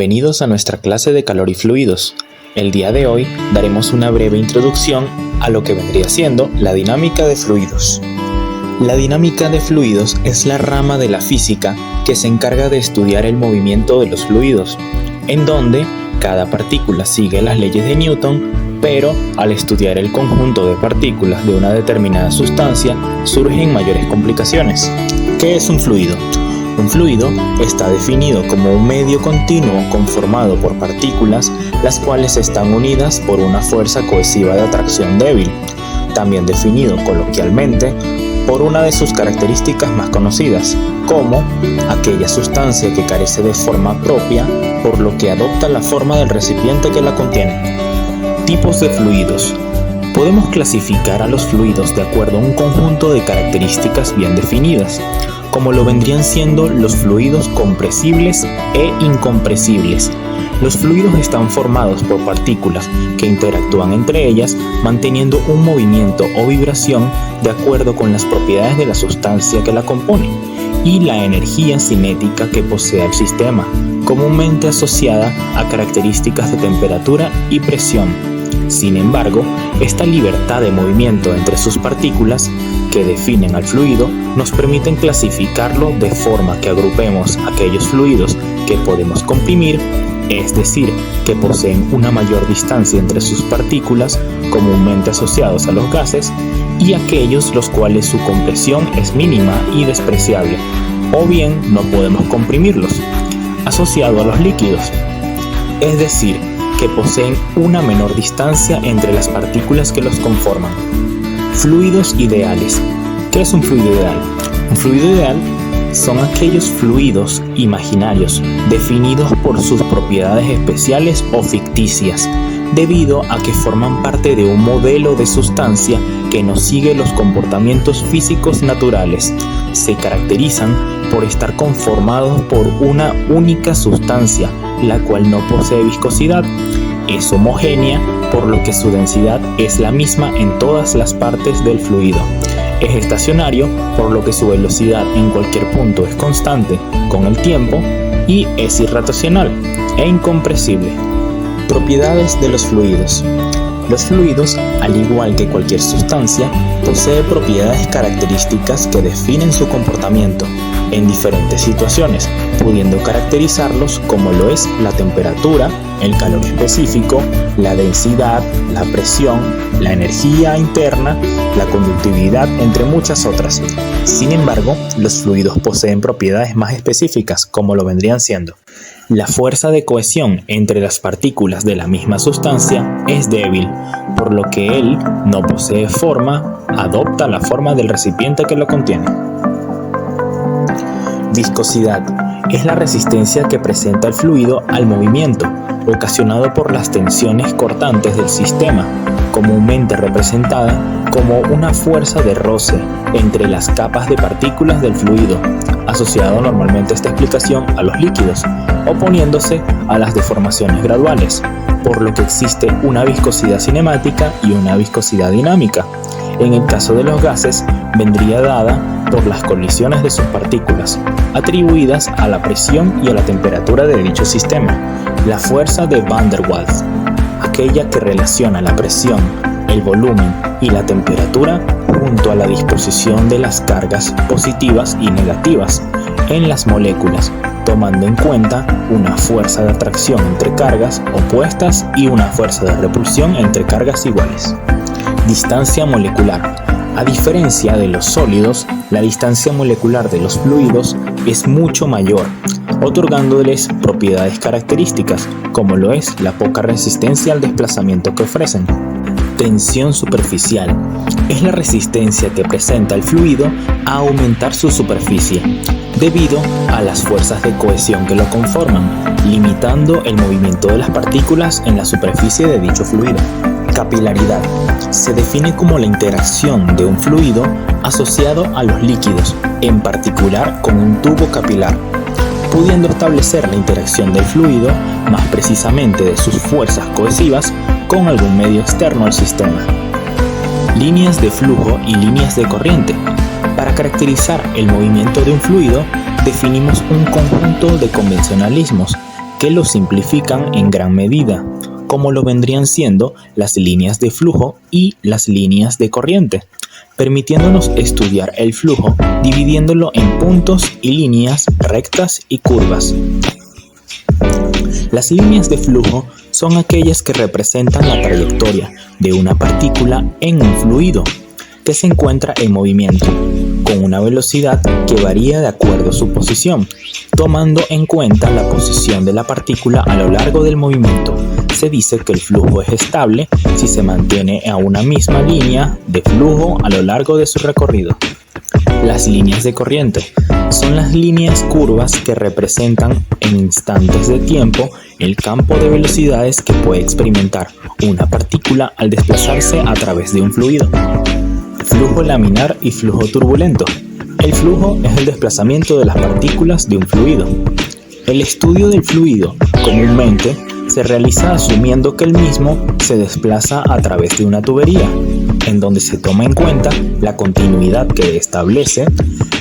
Bienvenidos a nuestra clase de calor y fluidos. El día de hoy daremos una breve introducción a lo que vendría siendo la dinámica de fluidos. La dinámica de fluidos es la rama de la física que se encarga de estudiar el movimiento de los fluidos, en donde cada partícula sigue las leyes de Newton, pero al estudiar el conjunto de partículas de una determinada sustancia surgen mayores complicaciones. ¿Qué es un fluido? Un fluido está definido como un medio continuo conformado por partículas, las cuales están unidas por una fuerza cohesiva de atracción débil, también definido coloquialmente por una de sus características más conocidas, como aquella sustancia que carece de forma propia, por lo que adopta la forma del recipiente que la contiene. Tipos de fluidos. Podemos clasificar a los fluidos de acuerdo a un conjunto de características bien definidas, como lo vendrían siendo los fluidos compresibles e incompresibles. Los fluidos están formados por partículas que interactúan entre ellas manteniendo un movimiento o vibración de acuerdo con las propiedades de la sustancia que la compone y la energía cinética que posee el sistema, comúnmente asociada a características de temperatura y presión. Sin embargo, esta libertad de movimiento entre sus partículas que definen al fluido nos permiten clasificarlo de forma que agrupemos aquellos fluidos que podemos comprimir, es decir, que poseen una mayor distancia entre sus partículas, comúnmente asociados a los gases, y aquellos los cuales su compresión es mínima y despreciable, o bien no podemos comprimirlos, asociado a los líquidos, es decir, que poseen una menor distancia entre las partículas que los conforman. Fluidos ideales. ¿Qué es un fluido ideal? Un fluido ideal son aquellos fluidos imaginarios definidos por sus propiedades especiales o ficticias, debido a que forman parte de un modelo de sustancia que no sigue los comportamientos físicos naturales. Se caracterizan por estar conformados por una única sustancia, la cual no posee viscosidad. Es homogénea, por lo que su densidad es la misma en todas las partes del fluido. Es estacionario, por lo que su velocidad en cualquier punto es constante con el tiempo, y es irrotacional e incompresible. Propiedades de los fluidos. Los fluidos, al igual que cualquier sustancia, poseen propiedades características que definen su comportamiento en diferentes situaciones, pudiendo caracterizarlos como lo es la temperatura, el calor específico, la densidad, la presión, la energía interna, la conductividad, entre muchas otras. Sin embargo, los fluidos poseen propiedades más específicas, como lo vendrían siendo: la fuerza de cohesión entre las partículas de la misma sustancia es débil, por lo que él no posee forma, adopta la forma del recipiente que lo contiene. Viscosidad es la resistencia que presenta el fluido al movimiento, ocasionado por las tensiones cortantes del sistema, comúnmente representada como una fuerza de roce entre las capas de partículas del fluido, asociado normalmente esta explicación a los líquidos, oponiéndose a las deformaciones graduales, por lo que existe una viscosidad cinemática y una viscosidad dinámica. En el caso de los gases, vendría dada por las colisiones de sus partículas, atribuidas a la presión y a la temperatura de dicho sistema. La fuerza de Van der Waals, aquella que relaciona la presión, el volumen y la temperatura junto a la disposición de las cargas positivas y negativas en las moléculas, tomando en cuenta una fuerza de atracción entre cargas opuestas y una fuerza de repulsión entre cargas iguales. Distancia molecular. A diferencia de los sólidos, la distancia molecular de los fluidos es mucho mayor, otorgándoles propiedades características, como lo es la poca resistencia al desplazamiento que ofrecen. Tensión superficial. Es la resistencia que presenta el fluido a aumentar su superficie, debido a las fuerzas de cohesión que lo conforman, limitando el movimiento de las partículas en la superficie de dicho fluido. Capilaridad. Se define como la interacción de un fluido asociado a los líquidos, en particular con un tubo capilar, pudiendo establecer la interacción del fluido, más precisamente de sus fuerzas cohesivas, con algún medio externo al sistema. Líneas de flujo y líneas de corriente. Para caracterizar el movimiento de un fluido, definimos un conjunto de convencionalismos que lo simplifican en gran medida, como lo vendrían siendo las líneas de flujo y las líneas de corriente, permitiéndonos estudiar el flujo dividiéndolo en puntos y líneas rectas y curvas. Las líneas de flujo son aquellas que representan la trayectoria de una partícula en un fluido que se encuentra en movimiento, con una velocidad que varía de acuerdo a su posición, tomando en cuenta la posición de la partícula a lo largo del movimiento. Se dice que el flujo es estable si se mantiene a una misma línea de flujo a lo largo de su recorrido. Las líneas de corriente son las líneas curvas que representan en instantes de tiempo el campo de velocidades que puede experimentar una partícula al desplazarse a través de un fluido. Flujo laminar y flujo turbulento. El flujo es el desplazamiento de las partículas de un fluido. El estudio del fluido comúnmente se realiza asumiendo que el mismo se desplaza a través de una tubería, en donde se toma en cuenta la continuidad que establece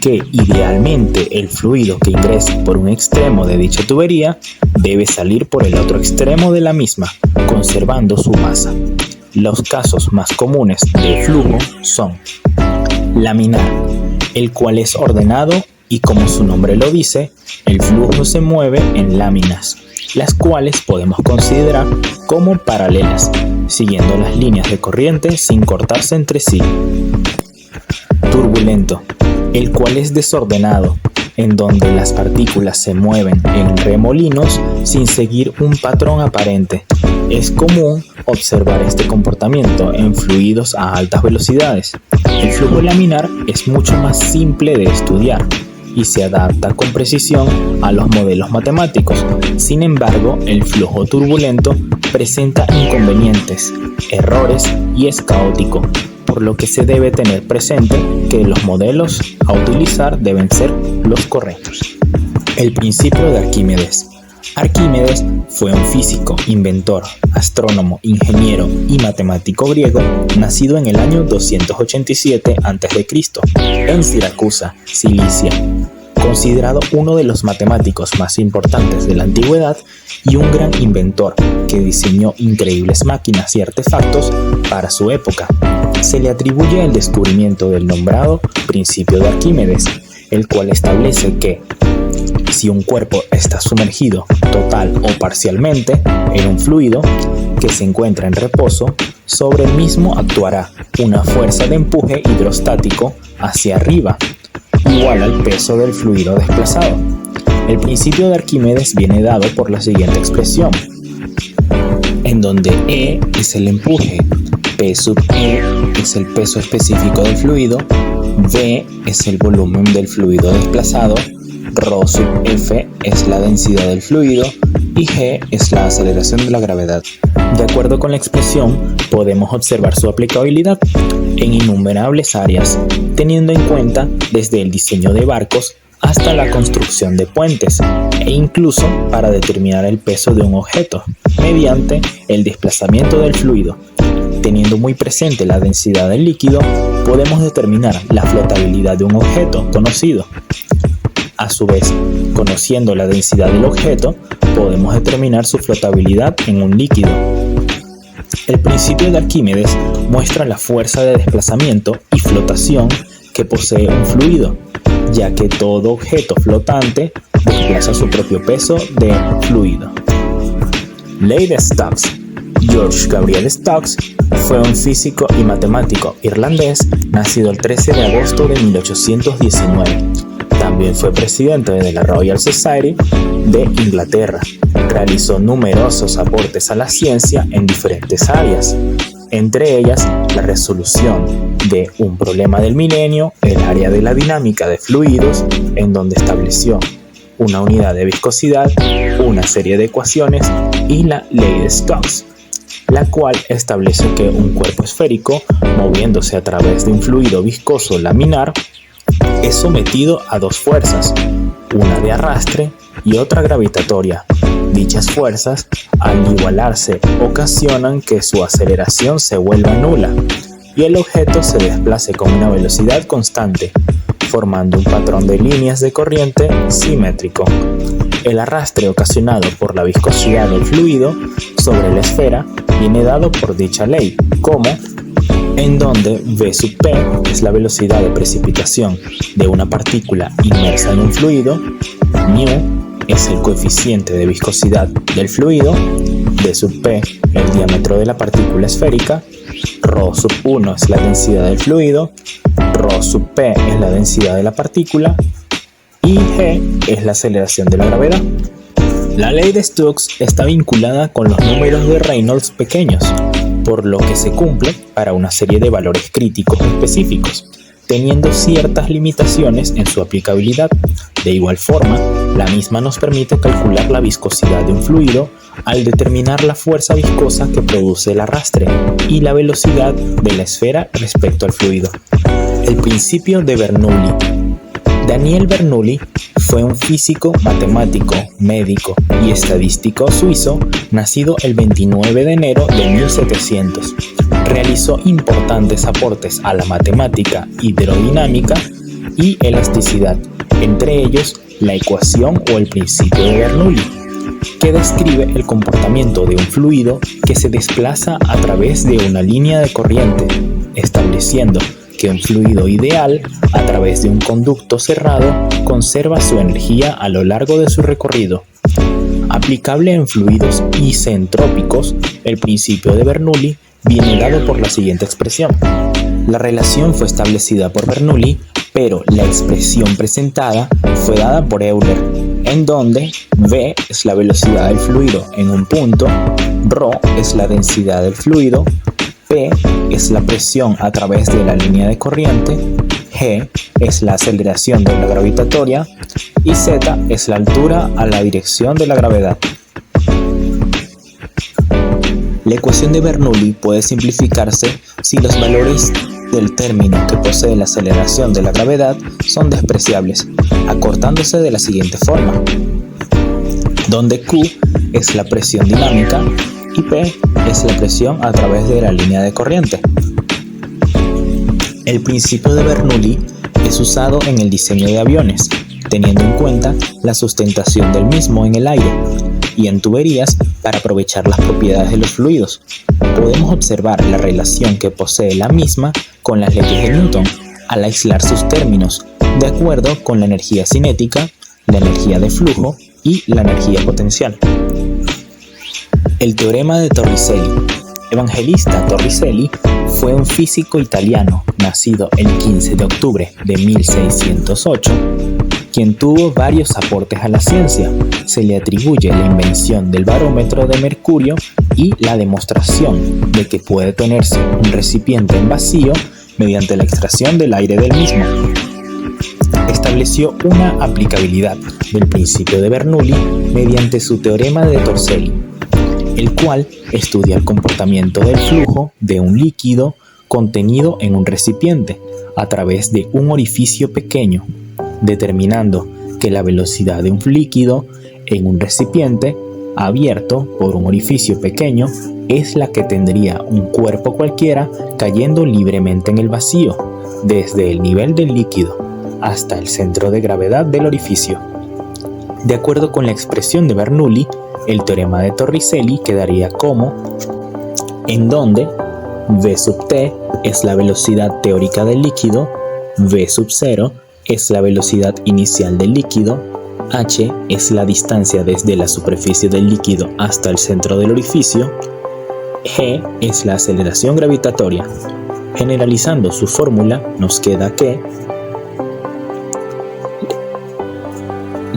que idealmente el fluido que ingrese por un extremo de dicha tubería debe salir por el otro extremo de la misma, conservando su masa. Los casos más comunes de flujo son laminar, el cual es ordenado y, como su nombre lo dice, el flujo se mueve en láminas, las cuales podemos considerar como paralelas, siguiendo las líneas de corriente sin cortarse entre sí. Turbulento, el cual es desordenado, en donde las partículas se mueven en remolinos sin seguir un patrón aparente. Es común observar este comportamiento en fluidos a altas velocidades. El flujo laminar es mucho más simple de estudiar y se adapta con precisión a los modelos matemáticos. Sin embargo, el flujo turbulento presenta inconvenientes, errores y es caótico, por lo que se debe tener presente que los modelos a utilizar deben ser los correctos. El principio de Arquímedes. Arquímedes fue un físico, inventor, astrónomo, ingeniero y matemático griego, nacido en el año 287 a.C. en Siracusa, Cilicia, considerado uno de los matemáticos más importantes de la antigüedad y un gran inventor que diseñó increíbles máquinas y artefactos para su época. Se le atribuye el descubrimiento del nombrado principio de Arquímedes, el cual establece que si un cuerpo está sumergido total o parcialmente en un fluido que se encuentra en reposo, sobre el mismo actuará una fuerza de empuje hidrostático hacia arriba, igual al peso del fluido desplazado. El principio de Arquímedes viene dado por la siguiente expresión, en donde E es el empuje, P sub E es el peso específico del fluido, V es el volumen del fluido desplazado, Rho sub F es la densidad del fluido y G es la aceleración de la gravedad. De acuerdo con la expresión, podemos observar su aplicabilidad en innumerables áreas, teniendo en cuenta desde el diseño de barcos hasta la construcción de puentes e incluso para determinar el peso de un objeto mediante el desplazamiento del fluido. Teniendo muy presente la densidad del líquido, podemos determinar la flotabilidad de un objeto conocido. A su vez, conociendo la densidad del objeto, podemos determinar su flotabilidad en un líquido. El principio de Arquímedes muestra la fuerza de desplazamiento y flotación que posee un fluido, ya que todo objeto flotante desplaza su propio peso de fluido. Ley de Stokes. George Gabriel Stokes fue un físico y matemático irlandés nacido el 13 de agosto de 1819. También fue presidente de la Royal Society de Inglaterra. Realizó numerosos aportes a la ciencia en diferentes áreas, entre ellas la resolución de un problema del milenio, el área de la dinámica de fluidos, en donde estableció una unidad de viscosidad, una serie de ecuaciones y la ley de Stokes, la cual establece que un cuerpo esférico, moviéndose a través de un fluido viscoso laminar, es sometido a dos fuerzas, una de arrastre y otra gravitatoria. Dichas fuerzas, al igualarse, ocasionan que su aceleración se vuelva nula y el objeto se desplace con una velocidad constante, formando un patrón de líneas de corriente simétrico. El arrastre ocasionado por la viscosidad del fluido sobre la esfera viene dado por dicha ley, como en donde v sub p es la velocidad de precipitación de una partícula inmersa en un fluido, μ es el coeficiente de viscosidad del fluido, d sub p el diámetro de la partícula esférica, ρ sub 1 es la densidad del fluido, ρ sub p es la densidad de la partícula y g es la aceleración de la gravedad. La ley de Stokes está vinculada con los números de Reynolds pequeños, por lo que se cumple para una serie de valores críticos específicos, teniendo ciertas limitaciones en su aplicabilidad. De igual forma, la misma nos permite calcular la viscosidad de un fluido al determinar la fuerza viscosa que produce el arrastre y la velocidad de la esfera respecto al fluido. El principio de Bernoulli. Daniel Bernoulli fue un físico, matemático, médico y estadístico suizo, nacido el 29 de enero de 1700. Realizó importantes aportes a la matemática, hidrodinámica y elasticidad, entre ellos la ecuación o el principio de Bernoulli, que describe el comportamiento de un fluido que se desplaza a través de una línea de corriente, estableciendo que un fluido ideal a través de un conducto cerrado conserva su energía a lo largo de su recorrido. Aplicable en fluidos isentrópicos, el principio de Bernoulli viene dado por la siguiente expresión. La relación fue establecida por Bernoulli, pero la expresión presentada fue dada por Euler, en donde v es la velocidad del fluido en un punto, ρ es la densidad del fluido, P es la presión a través de la línea de corriente, G es la aceleración de la gravitatoria y Z es la altura a la dirección de la gravedad. La ecuación de Bernoulli puede simplificarse si los valores del término que posee la aceleración de la gravedad son despreciables, acortándose de la siguiente forma, donde Q es la presión dinámica y P es la presión a través de la línea de corriente. El principio de Bernoulli es usado en el diseño de aviones, teniendo en cuenta la sustentación del mismo en el aire, y en tuberías para aprovechar las propiedades de los fluidos. Podemos observar la relación que posee la misma con las leyes de Newton al aislar sus términos, de acuerdo con la energía cinética, la energía de flujo y la energía potencial. El teorema de Torricelli. Evangelista Torricelli fue un físico italiano, nacido el 15 de octubre de 1608, quien tuvo varios aportes a la ciencia. Se le atribuye la invención del barómetro de mercurio y la demostración de que puede tenerse un recipiente en vacío mediante la extracción del aire del mismo. Estableció una aplicabilidad del principio de Bernoulli mediante su teorema de Torricelli, el cual estudia el comportamiento del flujo de un líquido contenido en un recipiente a través de un orificio pequeño, determinando que la velocidad de un líquido en un recipiente abierto por un orificio pequeño es la que tendría un cuerpo cualquiera cayendo libremente en el vacío, desde el nivel del líquido hasta el centro de gravedad del orificio. De acuerdo con la expresión de Bernoulli, el teorema de Torricelli quedaría como, en donde v sub t es la velocidad teórica del líquido, v sub 0 es la velocidad inicial del líquido, h es la distancia desde la superficie del líquido hasta el centro del orificio, g es la aceleración gravitatoria. Generalizando su fórmula, nos queda que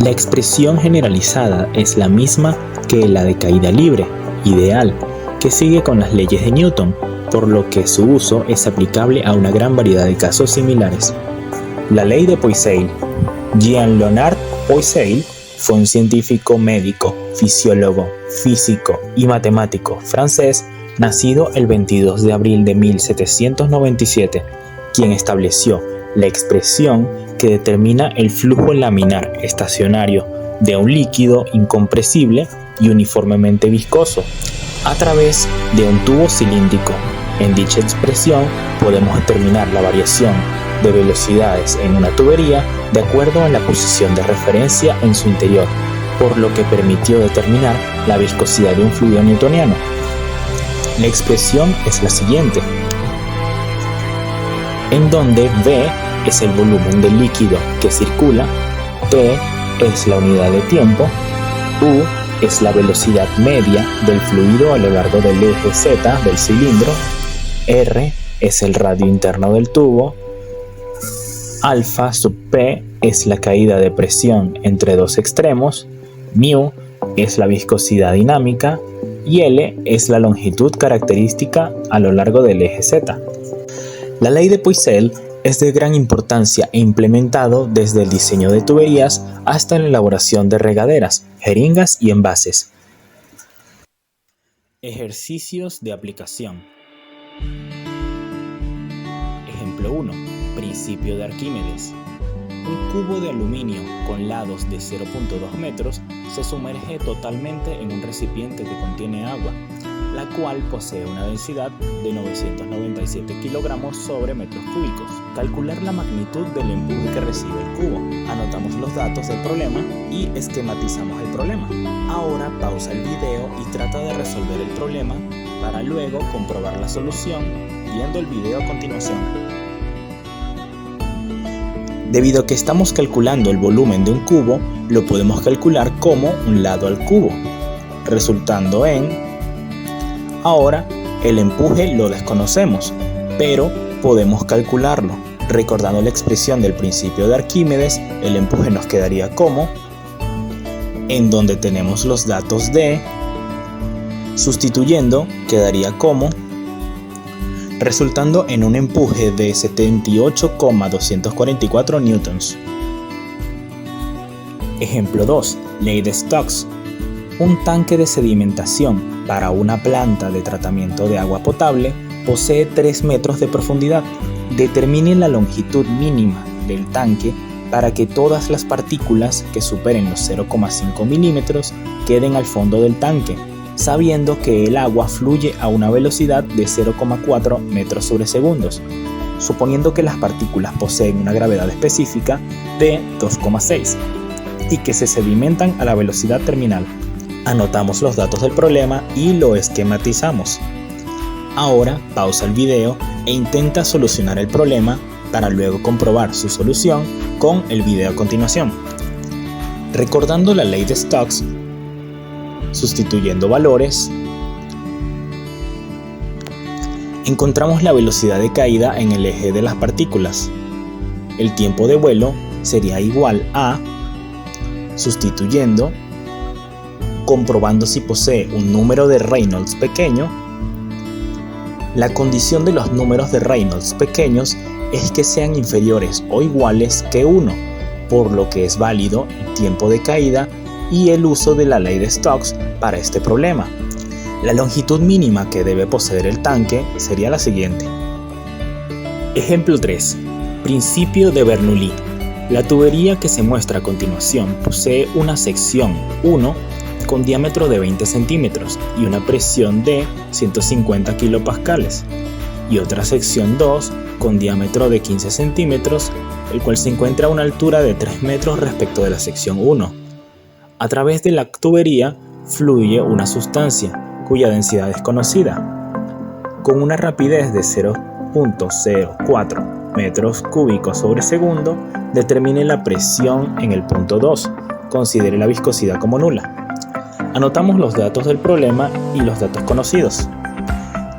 la expresión generalizada es la misma que la de caída libre, ideal, que sigue con las leyes de Newton, por lo que su uso es aplicable a una gran variedad de casos similares. La ley de Poiseuille. Jean-Léonard Poiseuille fue un científico médico, fisiólogo, físico y matemático francés, nacido el 22 de abril de 1797, quien estableció la expresión que determina el flujo laminar estacionario de un líquido incompresible y uniformemente viscoso a través de un tubo cilíndrico. En dicha expresión podemos determinar la variación de velocidades en una tubería de acuerdo a la posición de referencia en su interior, por lo que permitió determinar la viscosidad de un fluido newtoniano. La expresión es la siguiente, en donde V es el volumen del líquido que circula, T es la unidad de tiempo, U es la velocidad media del fluido a lo largo del eje Z del cilindro, R es el radio interno del tubo, alfa sub P es la caída de presión entre dos extremos, μ es la viscosidad dinámica y L es la longitud característica a lo largo del eje Z. La ley de Poiseuille es de gran importancia e implementado desde el diseño de tuberías hasta la elaboración de regaderas, jeringas y envases. Ejercicios de aplicación. Ejemplo 1. Principio de Arquímedes. Un cubo de aluminio con lados de 0.2 metros se sumerge totalmente en un recipiente que contiene agua, la cual posee una densidad de 997 kilogramos sobre metros cúbicos. Calcular la magnitud del empuje que recibe el cubo. Anotamos los datos del problema y esquematizamos el problema. Ahora pausa el video y trata de resolver el problema para luego comprobar la solución viendo el video a continuación. Debido a que estamos calculando el volumen de un cubo, lo podemos calcular como un lado al cubo, resultando en... Ahora, el empuje lo desconocemos, pero podemos calcularlo. Recordando la expresión del principio de Arquímedes, el empuje nos quedaría como, en donde tenemos los datos de, sustituyendo, quedaría como, resultando en un empuje de 78,244 newtons. Ejemplo 2. Ley de Stokes. Un tanque de sedimentación para una planta de tratamiento de agua potable posee 3 metros de profundidad. Determine la longitud mínima del tanque para que todas las partículas que superen los 0,5 milímetros queden al fondo del tanque, sabiendo que el agua fluye a una velocidad de 0,4 metros sobre segundos, suponiendo que las partículas poseen una gravedad específica de 2,6 y que se sedimentan a la velocidad terminal. Anotamos los datos del problema y lo esquematizamos. Ahora pausa el video e intenta solucionar el problema para luego comprobar su solución con el video a continuación. Recordando la ley de Stokes, sustituyendo valores, encontramos la velocidad de caída en el eje de las partículas. El tiempo de vuelo sería igual a, sustituyendo, comprobando si posee un número de Reynolds pequeño. La condición de los números de Reynolds pequeños es que sean inferiores o iguales que 1, por lo que es válido el tiempo de caída y el uso de la ley de Stokes para este problema. La longitud mínima que debe poseer el tanque sería la siguiente. Ejemplo 3. Principio de Bernoulli. La tubería que se muestra a continuación posee una sección 1 con diámetro de 20 centímetros y una presión de 150 kilopascales, y otra sección 2 con diámetro de 15 centímetros, el cual se encuentra a una altura de 3 metros respecto de la sección 1. A través de la tubería fluye una sustancia cuya densidad es conocida. Con una rapidez de 0.04 metros cúbicos sobre segundo, determine la presión en el punto 2. Considere la viscosidad como nula. Anotamos los datos del problema y los datos conocidos.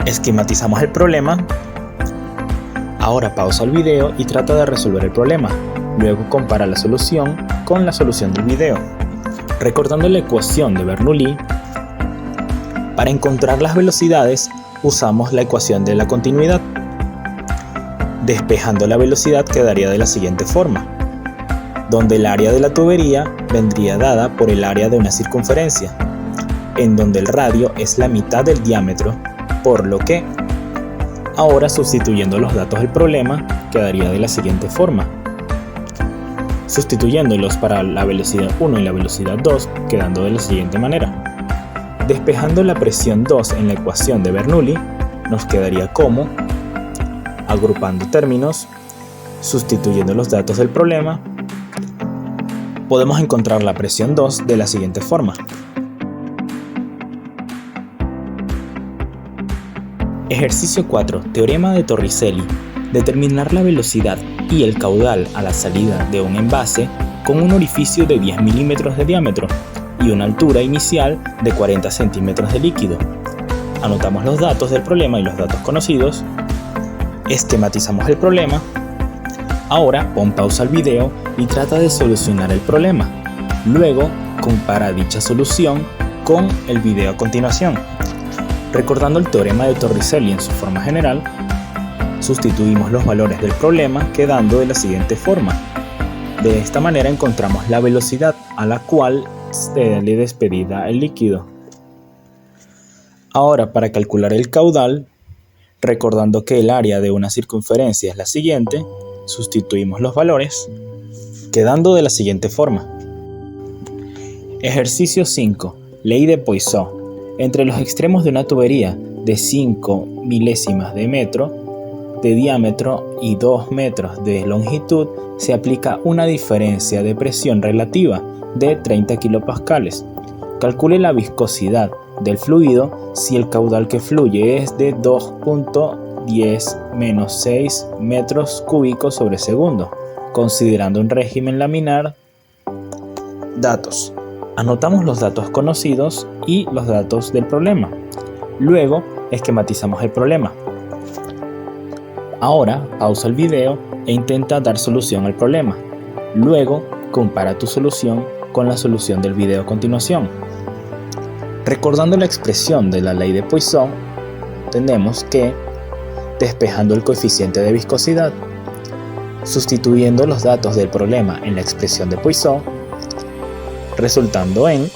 Esquematizamos el problema. Ahora pausa el video y trata de resolver el problema. Luego compara la solución con la solución del video. Recordando la ecuación de Bernoulli, para encontrar las velocidades usamos la ecuación de la continuidad. Despejando la velocidad quedaría de la siguiente forma, donde el área de la tubería vendría dada por el área de una circunferencia, en donde el radio es la mitad del diámetro, por lo que, ahora sustituyendo los datos del problema, quedaría de la siguiente forma. Sustituyéndolos para la velocidad 1 y la velocidad 2, quedando de la siguiente manera. Despejando la presión 2 en la ecuación de Bernoulli, nos quedaría como, agrupando términos, Sustituyendo los datos del problema, podemos encontrar la presión 2 de la siguiente forma. Ejercicio 4. Teorema de Torricelli. Determinar la velocidad y el caudal a la salida de un envase con un orificio de 10 milímetros de diámetro y una altura inicial de 40 centímetros de líquido. Anotamos los datos del problema y los datos conocidos. Esquematizamos el problema. Ahora pon pausa al video y trata de solucionar el problema. Luego compara dicha solución con el video a continuación. Recordando el teorema de Torricelli en su forma general, sustituimos los valores del problema quedando de la siguiente forma. De esta manera encontramos la velocidad a la cual se le despedida el líquido. Ahora, para calcular el caudal, recordando que el área de una circunferencia es la siguiente, sustituimos los valores, quedando de la siguiente forma. Ejercicio 5. Ley de Poisson. Entre los extremos de una tubería de 5 milésimas de metro de diámetro y 2 metros de longitud se aplica una diferencia de presión relativa de 30 kilopascales. Calcule la viscosidad del fluido si el caudal que fluye es de 2.10 menos 6 metros cúbicos sobre segundo, considerando un régimen laminar. Datos. Anotamos los datos conocidos y los datos del problema. Luego esquematizamos el problema. Ahora pausa el video e intenta dar solución al problema. Luego compara tu solución con la solución del video a continuación. Recordando la expresión de la ley de Poisson, tenemos que, despejando el coeficiente de viscosidad, sustituyendo los datos del problema en la expresión de Poisson, resultando en